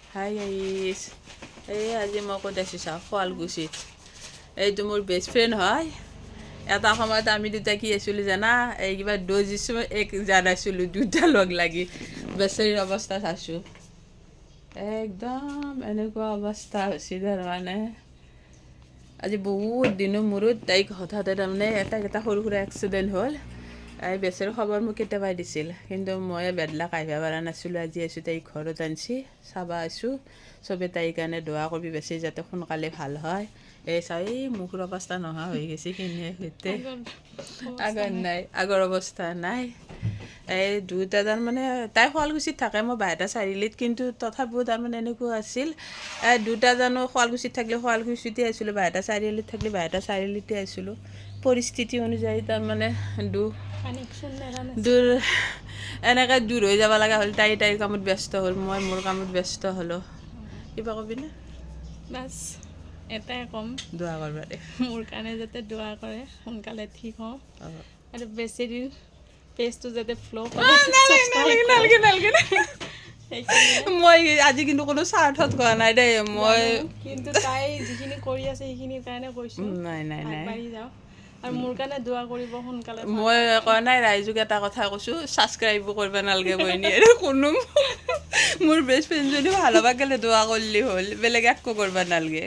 hi guys এই আজি মই ক'ত আছোঁ চাওঁ শুৱালকুছিত এইটো মোৰ বেষ্ট ফ্ৰেণ্ড হয় এটা সময়ত আমি দুটা কি আছিলোঁ জানা এই কিবা ড'জিছো এক জান আছিলোঁ দুটা লগ লাগি বেচেৰীৰ অৱস্থা চাইছোঁ একদম এনেকুৱা অৱস্থা হৈছিল তাৰমানে আজি বহুত দিনৰ মূৰত তাইক হঠাতে তাৰমানে এটা সৰু সুৰা এক্সিডেণ্ট হ'ল এই বেচেৰীৰ খবৰ মোক কেতিয়াবাই দিছিল কিন্তু মই বেদলাক আহিব পৰা নাছিলোঁ আজি আছোঁ তাইক ঘৰত আনিছি চাবা আছোঁ চবে তাইৰ কাৰণে দোৱা কৰিবি বেছি যাতে সোনকালে ভাল হয় এই চাই মুখৰ অৱস্থা নোহোৱা হৈ গৈছে কিনে সৈতে আগৰ অৱস্থা নাই এই দুটা তাৰমানে তাই শুৱালকুছিত থাকে মই বাইহাটা চাৰিআলিত কিন্তু তথাপিও তাৰমানে এনেকুৱা আছিল দুটা জানো শুৱালকুছিত থাকিলে শুৱালকুছিতে আছিলোঁ বাইহাটা চাৰিআলিত থাকিলে বাইহাটা চাৰিআলিতে আছিলোঁ পৰিস্থিতি অনুযায়ী তাৰমানে এনেকৈ দূৰ হৈ যাব লগা হ'ল তাইৰ কামত ব্যস্ত হ'ল মই মোৰ কামত ব্যস্ত হ'লোঁ কিবা কবিনে বাছ এটাই ক'ম দোৱা কৰিব দে মোৰ কাৰণে যাতে দোৱা কৰে সোনকালে ঠিক হওঁ আৰু বেছি দিন পেজটো যাতে ফ্ল' মই আজি কিন্তু কোনো স্বাৰ্থত কোৱা নাই দেই মই কিন্তু তাই যিখিনি কৰি আছে সেইখিনিৰ কাৰণে কৈছোঁ নাই আগবাঢ়ি যাওঁ আৰু মোৰ কাৰণে দোৱা কৰিব সোনকালে মই কোৱা নাই ৰাইজক এটা কথা কৈছোঁ ছাবস্ক্ৰাইবো কৰিব নালাগে বইনি কোনো মোৰ বেষ্ট ফ্ৰেণ্ডজনী ভাল হ'বা গ'লে দোৱা কৰিলে হ'ল বেলেগ একো কৰিব নালাগে